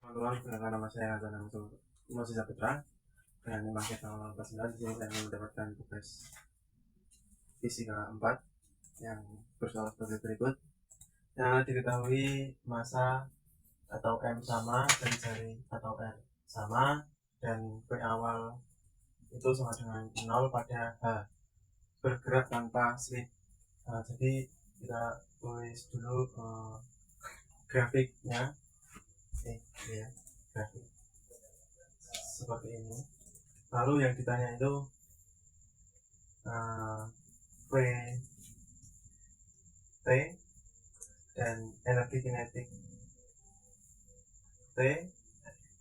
Teman-teman, perkenalkan nama saya Nazana Moses Saputra. Dan ini masih tanggal 14 di sini saya mendapatkan tugas fisika 4 yang bersoal sebagai berikut. Yang diketahui massa atau M sama dan jari atau R sama dan V awal itu sama dengan 0 pada H, bergerak tanpa slip. Jadi kita tulis dulu grafiknya. Ya, grafik seperti ini. Lalu yang ditanya itu V T dan energi kinetik T,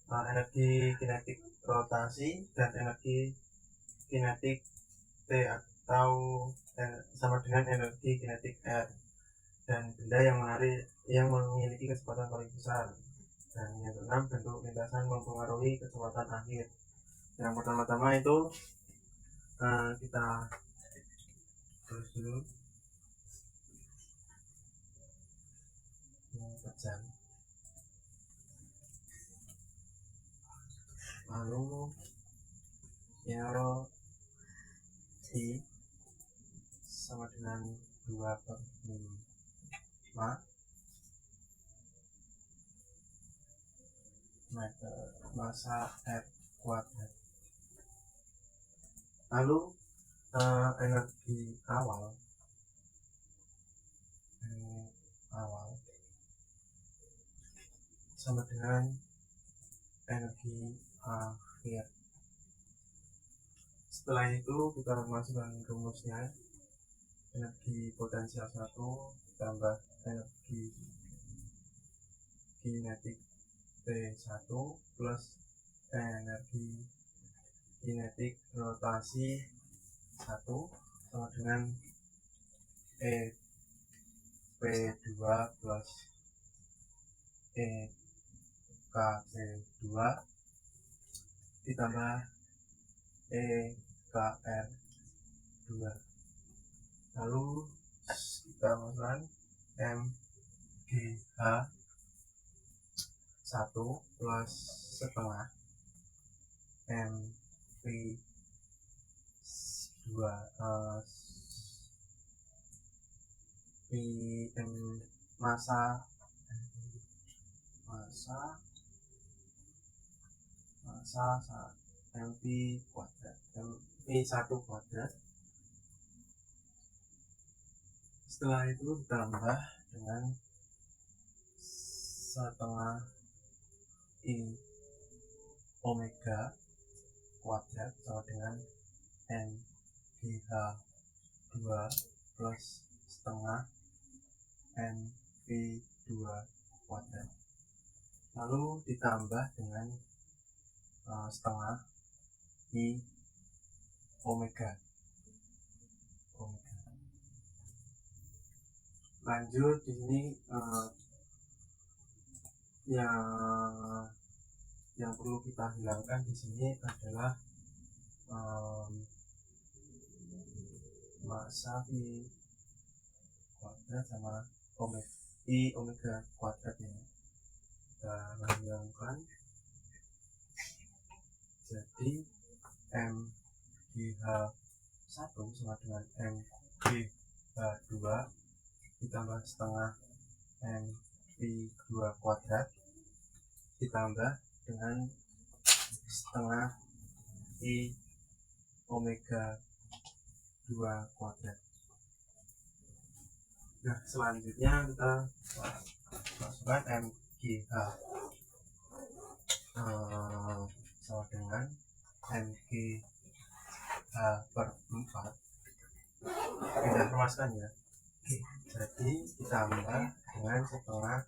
energi kinetik rotasi dan energi kinetik T atau sama dengan energi kinetik R, dan benda yang memiliki kecepatan paling besar. Dan yang keenam, bentuk lintasan mempengaruhi kecepatan akhir. Yang pertama-tama itu kita tulis dulu jam, lalu R I sama dengan 2/5 meter massa R kuadrat. Lalu energi awal sama dengan energi akhir. Setelah itu kita masukkan rumusnya. Energi potensial 1 tambah energi kinetik T1 plus energi kinetik rotasi 1 sama dengan EP2 plus EKT2 ditambah EKR2. Lalu kita masukkan MGH 1 plus setengah MP2 massa MP kuadrat MP1 kuadrat. Setelah itu ditambah dengan setengah I omega kuadrat sama dengan MGH2 plus setengah MP2 kuadrat. Lalu ditambah dengan setengah I omega. Lanjut di sini yang perlu kita hilangkan di sini adalah massa I kuadrat sama I omega kuadratnya. Kita hilangkan. Jadi MGH1 sama dengan MGH2 ditambah setengah MP2 kuadrat ditambah dengan setengah I omega 2 kuadrat. Nah, selanjutnya kita masukkan MGH sama dengan MGH/4. Kita ruaskan ya. Jadi ditambah dengan setengah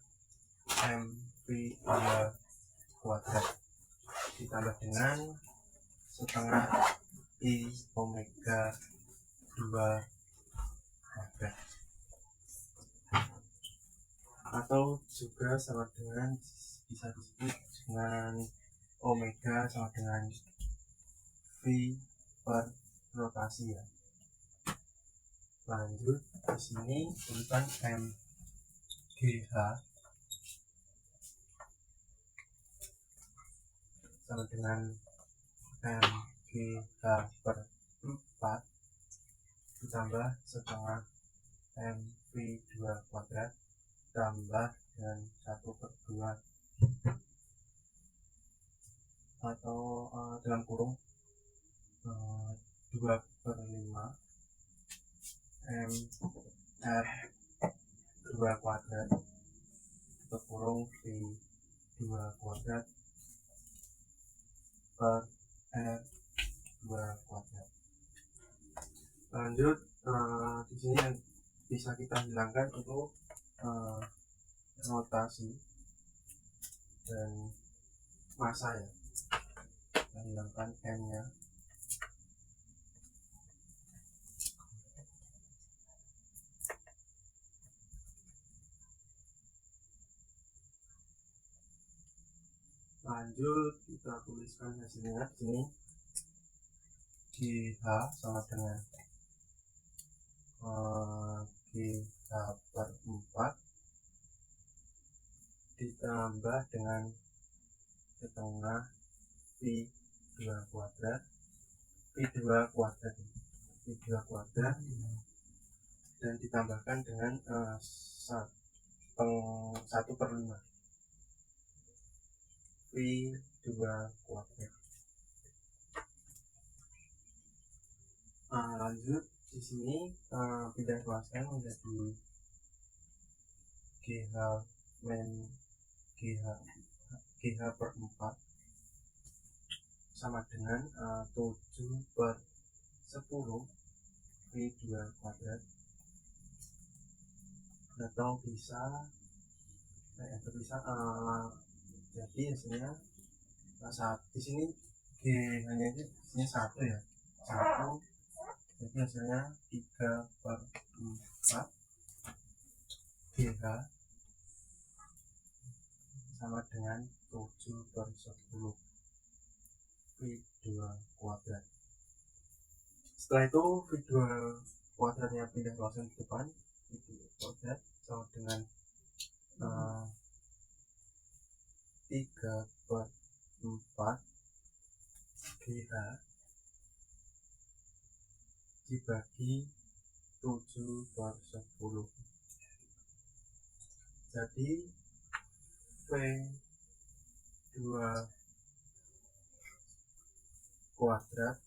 MP2 kuadrat ditambah dengan setengah I omega 2 kuadrat, atau juga sama dengan bisa disebut dengan omega sama dengan V per rotasi ya. Lanjut di sini tulisan MGH sama dengan MGH per 4 ditambah setengah MV2 kuadrat tambah dengan 1/2 atau dalam kurung 2/5 MR2 kuadrat atau kurung V2 kuadrat per R2 kuadrat. Lanjut, di sini yang bisa kita hilangkan itu rotasi dan massa ya. Kita hilangkan M nya. Lanjut kita tuliskan hasilnya di sini. GH sama dengan GH per 4 ditambah dengan setengah V2 kuadrat dan ditambahkan dengan 1/5 V2 kuadrat. Lanjut di sini pindah kelaskan menjadi GH per 4 sama dengan 7/10 V2 kuadrat atau bisa jadi hasilnya di sini G hanya di sini 1 ya, 1, jadi hasilnya 3/4 GH sama dengan 7/10 V2 kuadrat. Setelah itu V2 kuadratnya pindah ke depan, V2 kuadrat sama dengan 3/4 GH dibagi 7/10. Jadi V2 kuadrat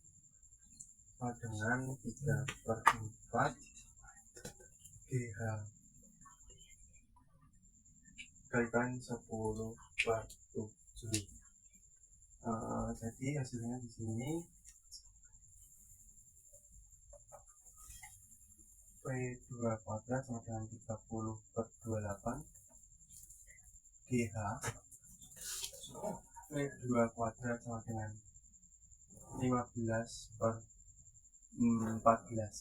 sama dengan 3/4 GH kalikan 10/7. Jadi hasilnya di sini V2 kuadrat sama dengan 30/28 GH V2 kuadrat sama dengan 15/14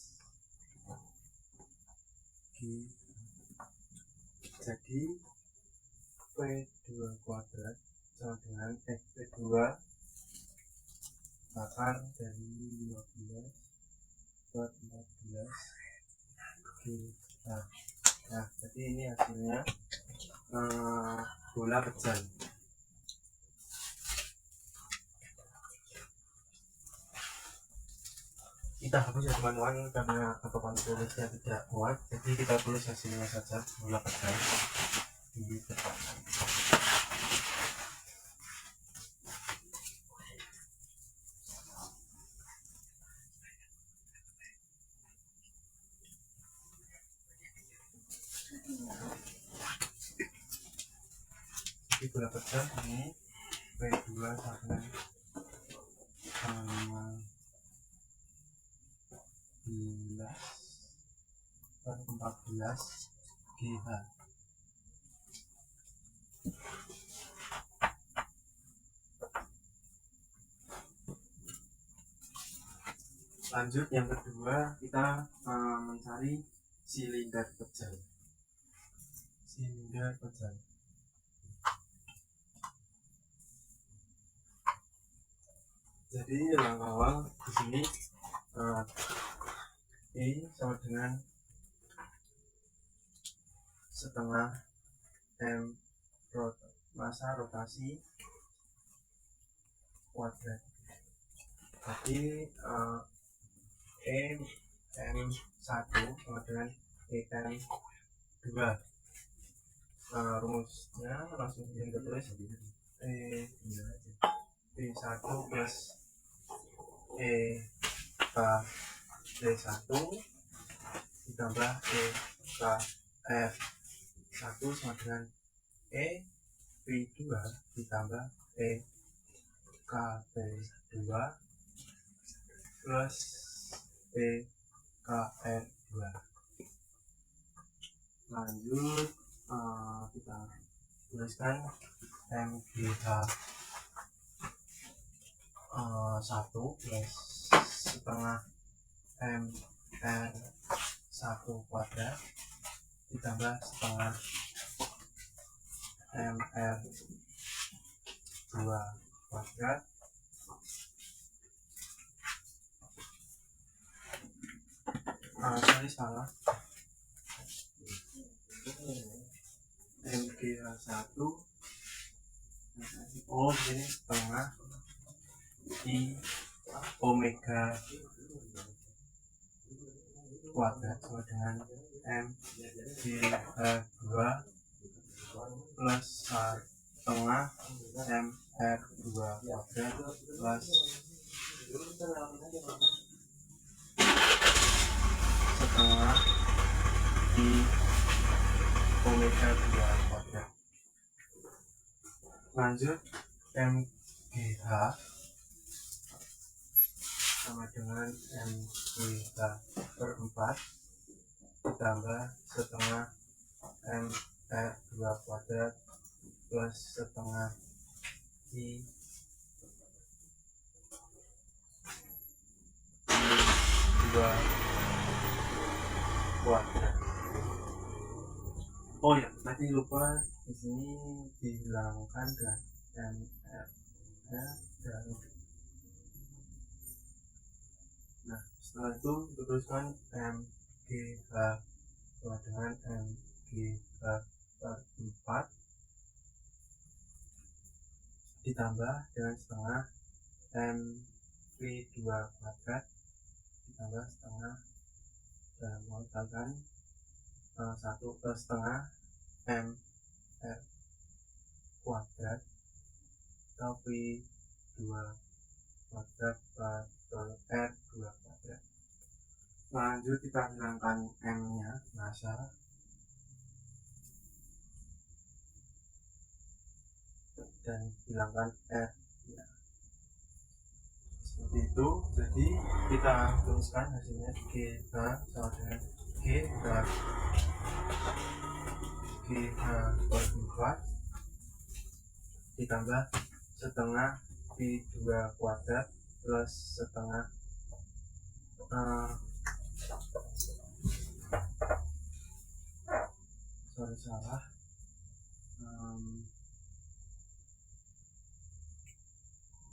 G. Jadi V2 kuadrat sama dengan V2 akar dari 15/14 G. Nah, jadi ini hasilnya bola pejal. Kita hapus ya teman-teman karena papan tulisnya tidak kuat, jadi kita tulis hasilnya saja, bola pejal di depan. Jadi bola pejal ini V2 sama dengan 15/14 GH. Lanjut yang kedua, kita mencari silinder pejal. Jadi langkah awal di sini I sama dengan setengah M massa rotasi kuadrat. Jadi EM1 sama dengan EM2. Rumusnya langsung kita tulis E1 plus EKD1 ditambah EKR1 sama dengan EP2 ditambah EKP2 plus EKR2. Lanjut kita tuliskan MGH 1 plus setengah MR1 kuadrat ditambah setengah MR2 kuadrat salah MGH1 ini setengah I omega kuadrat sama dengan MGH2 plus setengah MR2 kuadrat plus setengah I omega 2 kuadrat. Lanjut MGH sama dengan MGH per 4 ditambah setengah MR2 kuadrat plus setengah I 2 kuadrat. Oh ya, tadi lupa di sini dihilangkan dan MR dan nah setelah itu teruskan MGH sama dengan MGH per 4 ditambah dengan setengah MV2 kuadrat ditambah setengah dan mengatakan 1 plus setengah MR kuadrat atau V2 kuadrat per R2 kuadrat. Lanjut kita hilangkan M nya massa dan hilangkan R ya. Seperti itu. Jadi kita tuliskan hasilnya GH sama dengan GH per 4 ditambah setengah V2 kuadrat plus setengah salah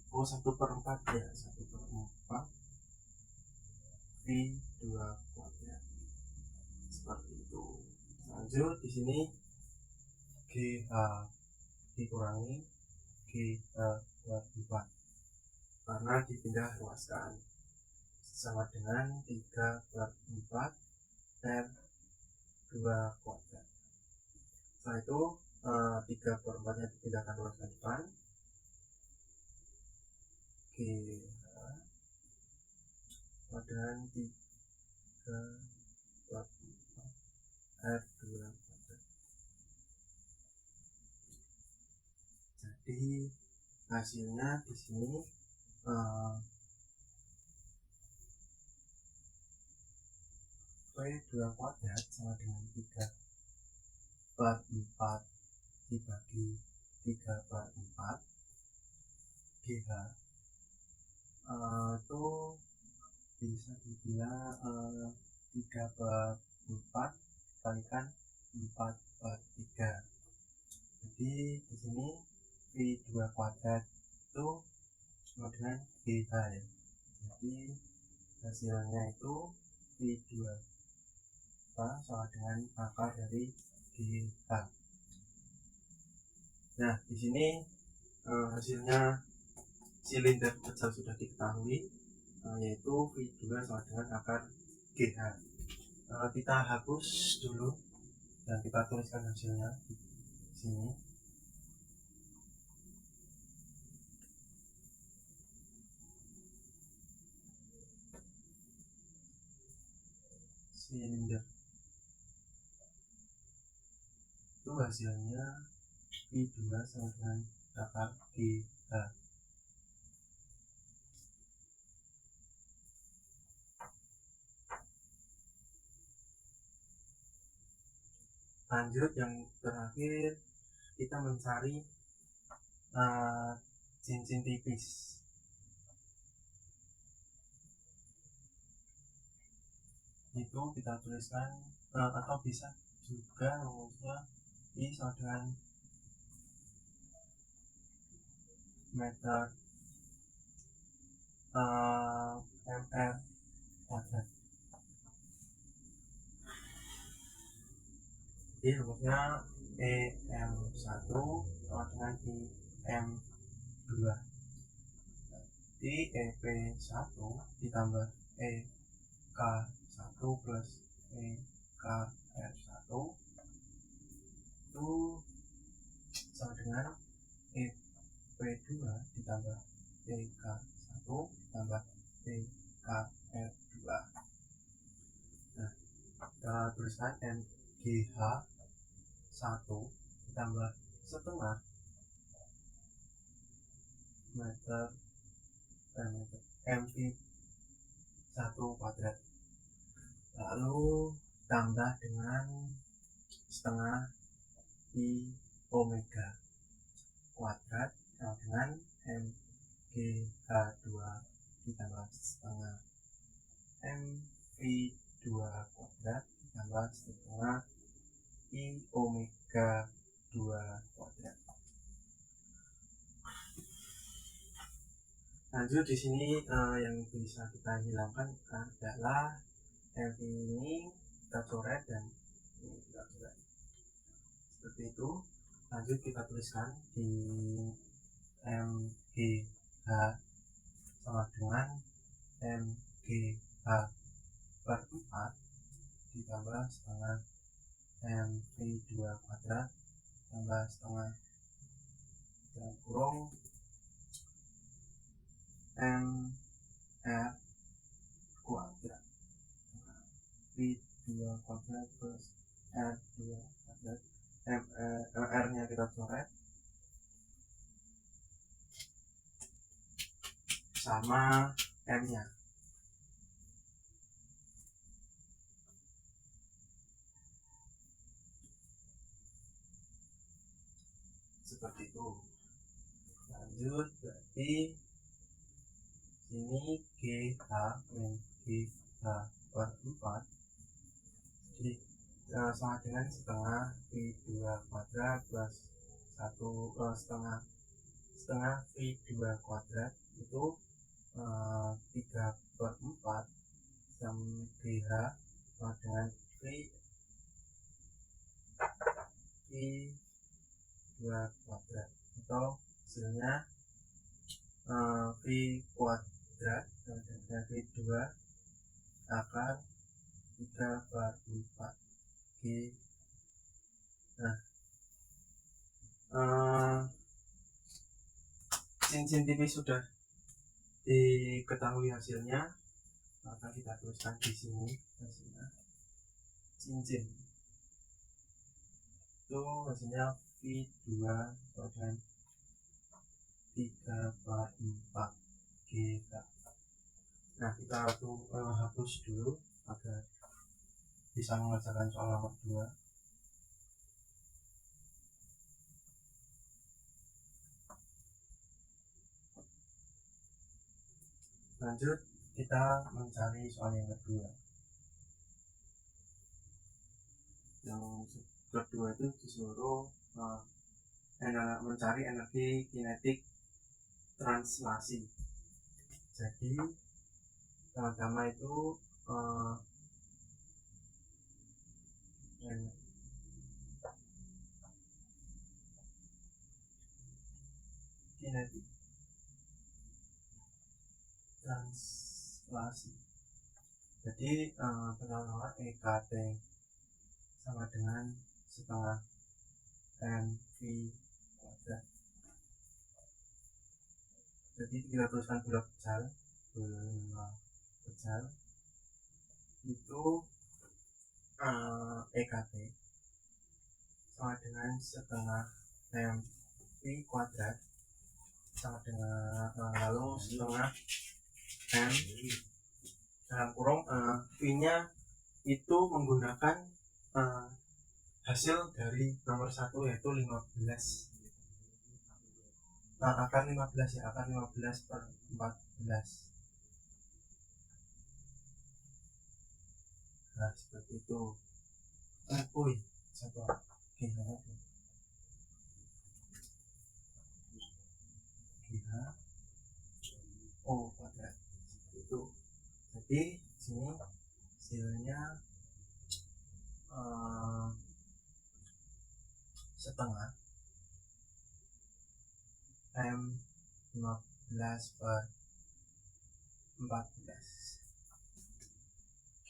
1/4 ya, 1/4 V2 kuadrat seperti itu. Lanjut di sini GH dikurangi GH per 4 karena dipindah luaskan sama dengan 3/4 R2 kuadrat. Setelah itu 3/4 nya dipindahkan luaskan depan GH dan 3/4 R2 kuadrat. Jadi hasilnya di sini V2 kuadrat sama dengan 3/4 dibagi 3/4 GH itu bisa dibilang 3/4 dikalikan 4/3. Jadi di sini V2 kuadrat itu sama dengan GH ya. Jadi hasilnya itu V2 sama dengan akar dari GH. Nah, di sini hasilnya silinder kecil sudah diketahui, yaitu V2 sama dengan akar GH. Kita hapus dulu dan kita tuliskan hasilnya di sini. Silinder itu hasilnya V2 sama dengan akar GH. Lanjut, yang terakhir kita mencari cincin tipis. Itu kita tuliskan atau bisa juga rumusnya I sama dengan meter mr kuadrat. Jadi rumusnya EM1 sama dengan IM2. Jadi EP1 ditambah EK1 plus EKR1 itu sama dengan EP2 ditambah EK1 ditambah EKR2. Nah, kita tuliskan MGH1 ditambah setengah meter MV1 kuadrat, lalu tambah dengan setengah I omega kuadrat sama dengan MGH2 ditambah setengah MV2 kuadrat ditambah setengah I omega 2 kuadrat. Lanjut, di sini yang bisa kita hilangkan adalah MV ini kita coret dan ini kita coret seperti itu. Lanjut, kita tuliskan di MGH sama dengan MGH per 4 ditambah setengah MV2 kuadrat tambah setengah dan kurung MR kuadrat. V2 kuadrat plus R2 kuadrat. R nya kita coret sama M nya. Seperti itu. Lanjut, berarti ini GH min GH per 4 jadi sama dengan setengah V2 kuadrat plus 1 setengah V2 kuadrat itu 3 per 4 sama GH sama dengan V2 kuadrat atau hasilnya V kuadrat dan V2 akar 3 per 4 G. Nah, cincin tipis sudah diketahui hasilnya, maka kita tuliskan di sini hasilnya cincin itu hasilnya V2 dan 3 per 4 G. Nah, kita hapus dulu agar bisa mengerjakan soal nomor 2. Lanjut, kita mencari soal yang kedua. Yang kedua itu disuruh mencari energi kinetik translasi. Jadi pertama itu kinetik translasi. Jadi pertama EKT sama dengan setengah MV kuadrat. Jadi kita tuliskan bola pecal itu EKT sama dengan setengah MV kuadrat sama dengan lalu setengah M dalam kurung V nya itu menggunakan hasil dari nomor 1 yaitu 15 akar 15 ya, akar 15 per 14. Nah seperti itu. Satu O kuadrat itu. Jadi sini hasilnya setengah M 15 per 14 G.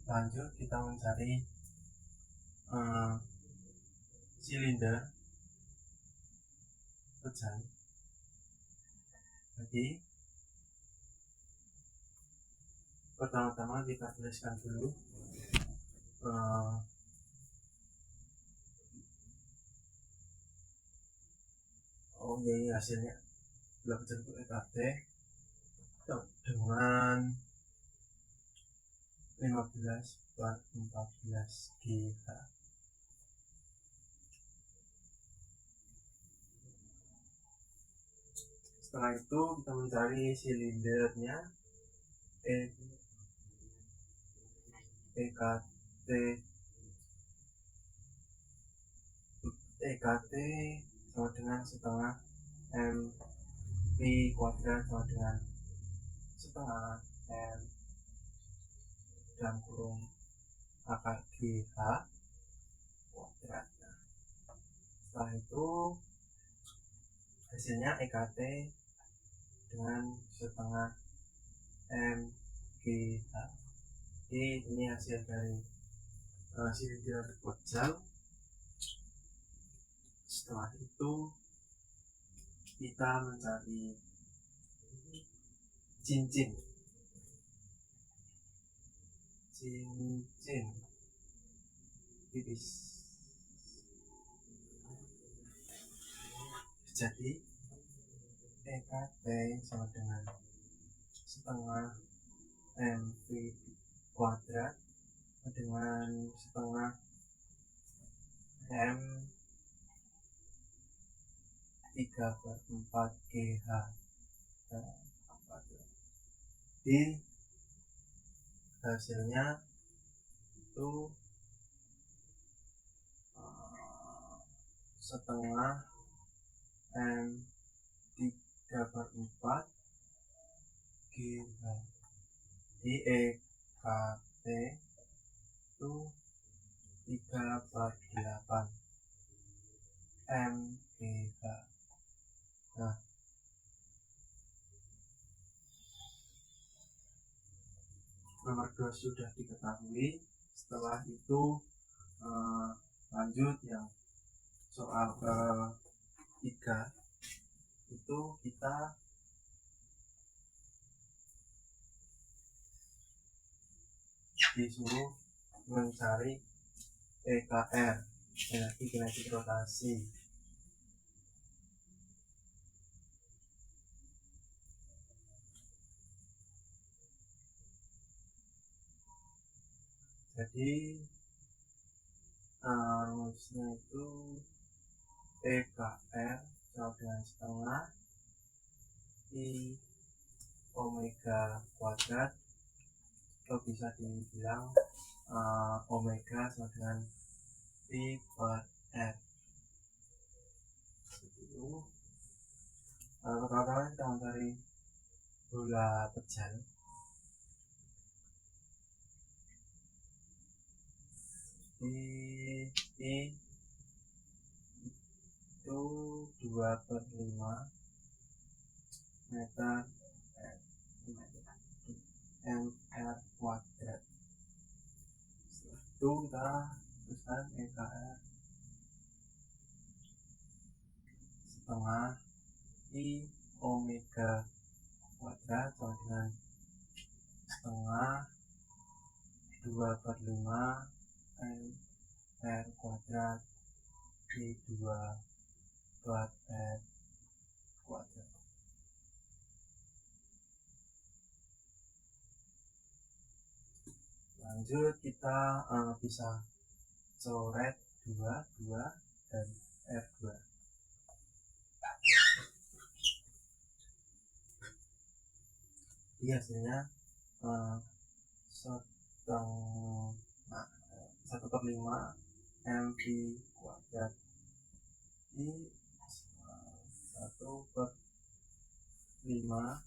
Lanjut kita mencari silinder pecahan. Jadi pertama-tama kita tuliskan dulu ini hasilnya bola pecahan untuk EKT dengan 15 per 14 GH. Setelah itu kita mencari silindernya EKT sama dengan setengah MV kuadrat sama dengan setengah M dalam kurung akar GH kuadrat. Setelah itu hasilnya EKT dengan setengah MGH. Jadi ini hasil dari silinder pecal. Setelah itu kita mencari cincin tipis. Jadi EKT sama dengan setengah MV kuadrat dengan setengah M 3/4 GH. Di hasilnya itu setengah M 3/4 GH. Di EKT itu 3/8 MGH. Nah, nomor 2 sudah diketahui. Setelah itu lanjut yang soal ketiga itu kita disuruh mencari EKR, energi kinetik rotasi. Jadi rumusnya itu EKR sama dengan setengah I omega kuadrat, atau bisa dibilang omega sama dengan P per R. Itu pertama-tama kita mencari bola pecahan. I itu 2/5 meter mr kuadrat. Setelah itu kita tuliskan EKR setengah I omega kuadrat sama dengan setengah 2/5 mr kuadrat I2 per R kuadrat. Lanjut kita bisa coret 2 dan R2. Jadi hasilnya 1/5 mv kuadrat I 1/5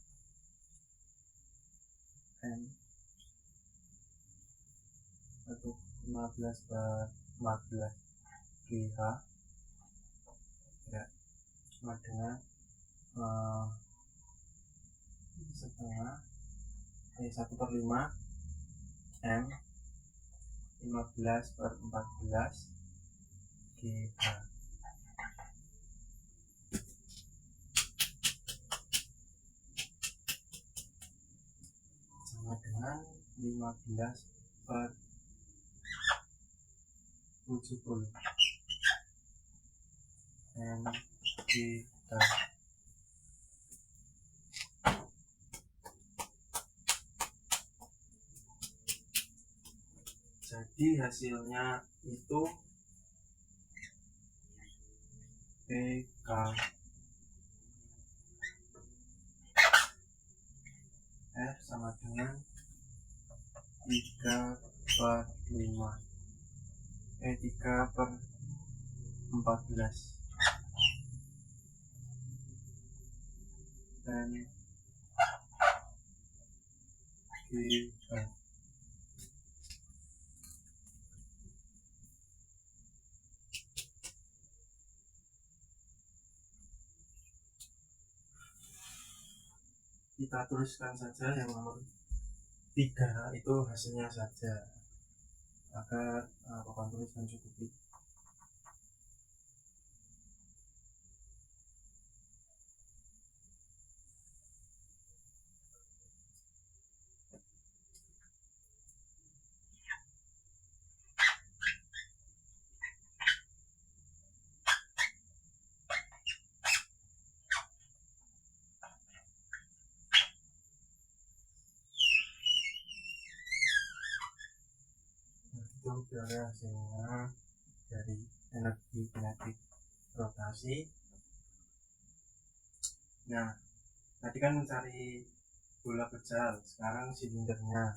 m 15/14 GH ya, sama dengan setengah 1/5 M 15/14 GH. Sama dengan 15/70 M GH. Jadi hasilnya itu PK R sama dengan 3/5 3/14 dan GH. Kita tuliskan saja yang nomor 3 itu hasilnya saja agar papan tulis mencukupi. Itu adalah hasilnya dari energi kinetik rotasi. Nah, tadi kan mencari bola pecah, sekarang silindernya,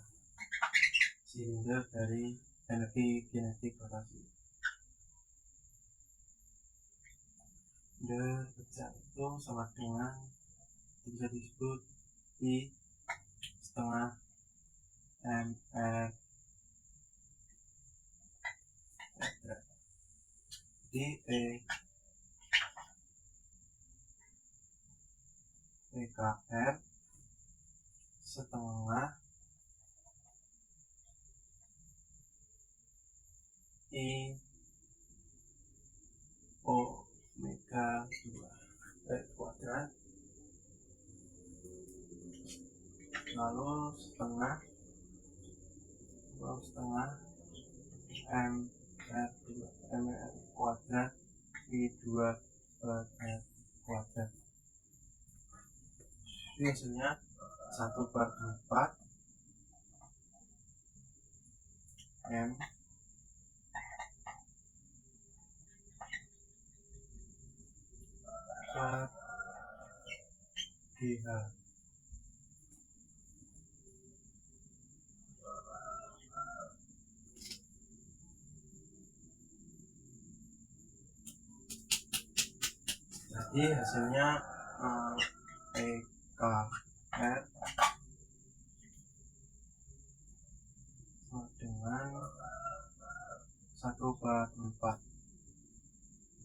silinder dari energi kinetik rotasi. Silinder pecah itu sama dengan bisa disebut I setengah mr kuadrat. Jadi PKR setengah I omega 2 kuadrat lalu setengah mr kuadrat I2 per R kuadrat. Ini hasilnya 1/4 M per GH. Jadi hasilnya PKR sama dengan 1/4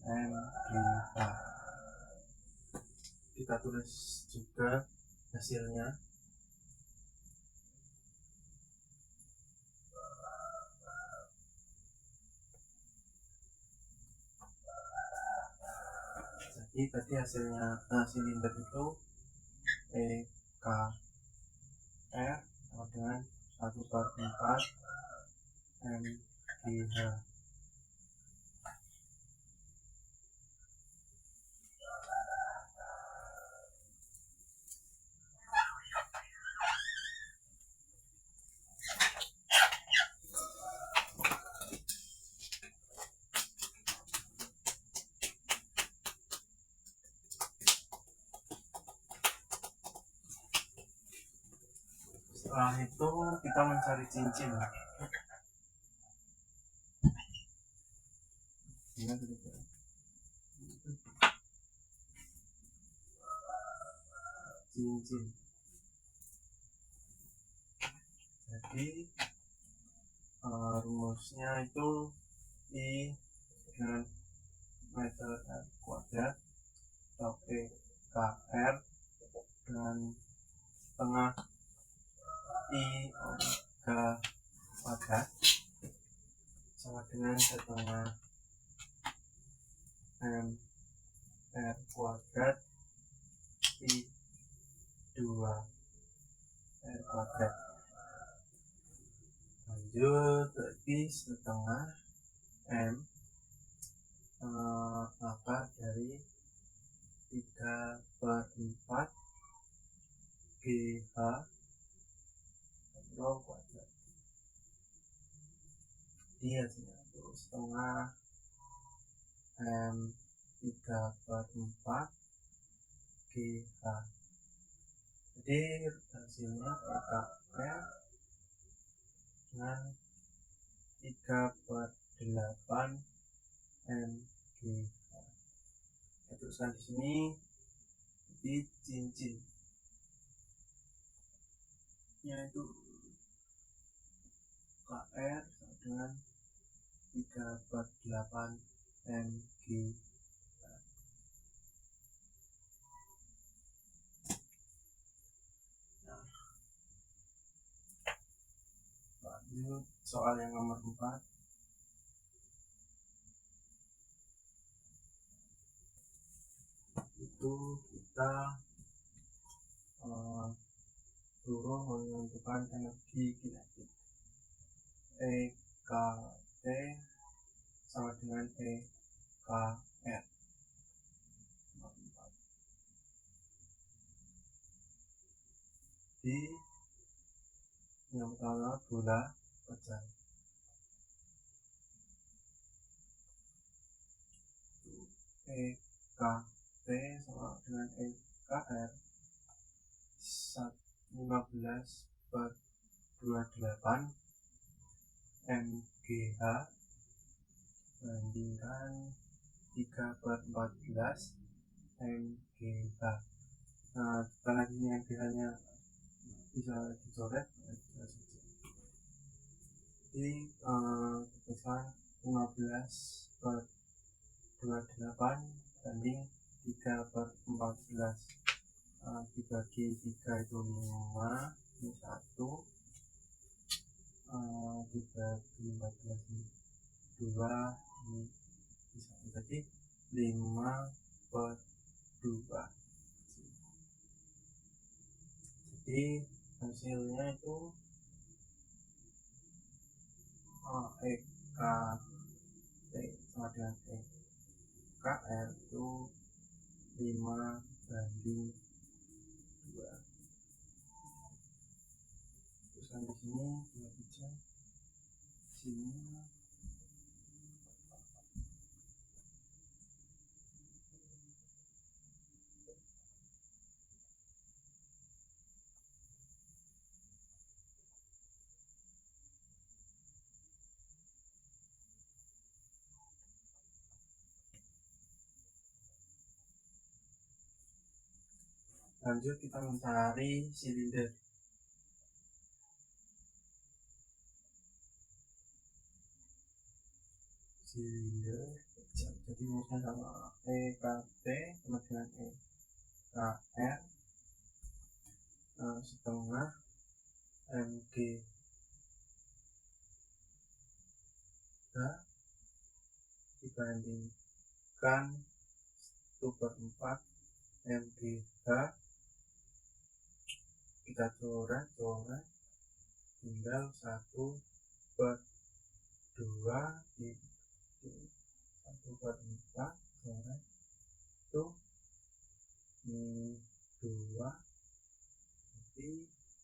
MGH. Kita tulis juga hasilnya. Jadi tadi hasilnya silinder itu EKR sama dengan 1/4 MGH. Setelah itu kita mencari cincin. Cincin. Jadi rumusnya itu I dengan meter kuadrat atau EKR dengan setengah I omega kuadrat sama dengan setengah M R kuadrat I 2 R kuadrat. Lanjut berarti setengah M akar dari 3/4 GH kuadrat. Dia itu setengah M 3/4 GH. Jadi hasilnya EKR dengan 3/8 MGH. Kita tuliskan di sini di cincin yaitu KR sama dengan 3/8 MGH. Lanjut soal yang nomor 4. Itu kita suruh menentukan energi kinetik. EKT sama dengan EKR. Di yang pertama bola pecah. EKT sama dengan EKR 15/28 MGH bandingkan 3/14 MGH. Nah, karena ini MGH nya bisa dicoret, jadi keputusan 15/28 banding 3/14. Dibagi 3 itu 5, ini 1, dibagi 14 ini 2, ini bisa jadi 5/2. Jadi hasilnya itu EKT sama dengan EKR itu 5/2. Teruskan di sini kita baca sini. Lanjut kita mencari silinder. silinder pecah. Jadi rumusnya sama EKT sama dengan EKR setengah MG dibandingkan 1/4 MGH. Kita coret tinggal 1/2 di 1/4 coret itu 2, jadi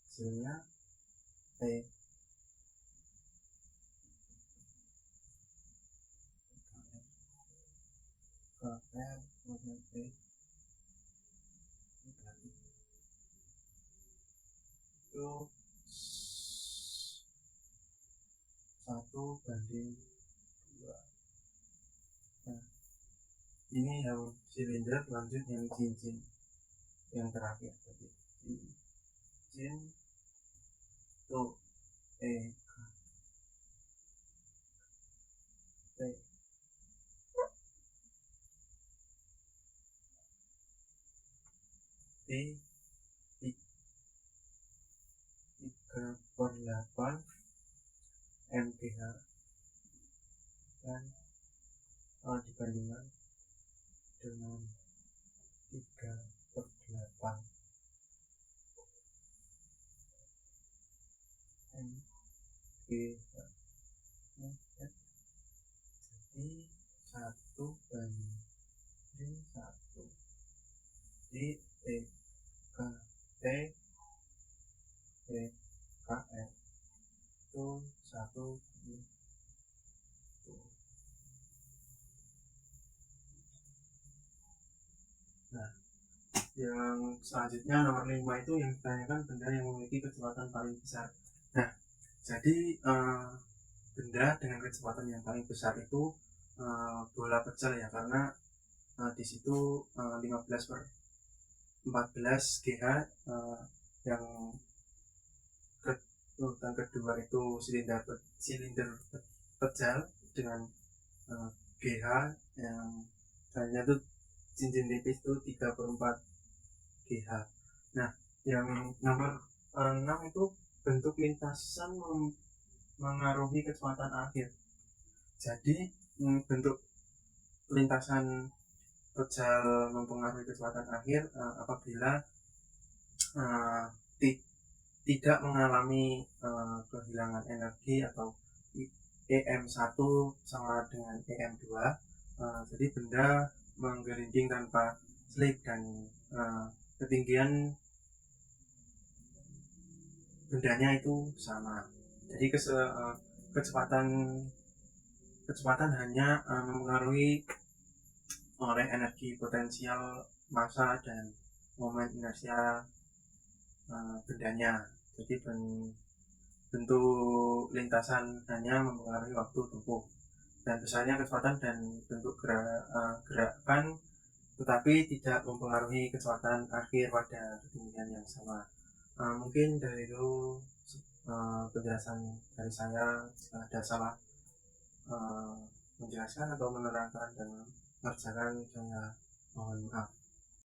hasilnya T. KR kemudian T itu 1/2. Nah, ini yang silinder. Lanjut yang cincin yang terakhir tadi, cincin tuh T T 3/8 MPH dan dibandingkan dengan 3/8 MPH. Jadi 1/1 di TKT TKR itu 1. Nah, yang selanjutnya nomor 5 itu yang ditanyakan benda yang memiliki kecepatan paling besar. Nah, jadi benda dengan kecepatan yang paling besar itu bola pecel ya, karena di situ 15/14 GH. Yang urutan kedua itu silinder pecel dengan GH. Yang selanjutnya itu cincin tipis itu 3/4 GH. Nah, yang nomor 6 itu bentuk lintasan mengaruhi kecepatan akhir. Jadi bentuk lintasan pecel mempengaruhi kecepatan akhir apabila tidak mengalami kehilangan energi atau EM1 sama dengan EM2. Jadi benda menggelinding tanpa slip dan ketinggian bendanya itu sama. Jadi kecepatan hanya mempengaruhi oleh energi potensial, massa, dan momen inersia bendanya. Jadi bentuk lintasan hanya mempengaruhi waktu tempuh dan besarnya kecepatan dan bentuk gerakan, tetapi tidak mempengaruhi kecepatan akhir pada ketinggian yang sama. Mungkin dari itu penjelasan dari saya. Jika ada salah menjelaskan atau menerangkan dan mengerjakan, saya mohon maaf.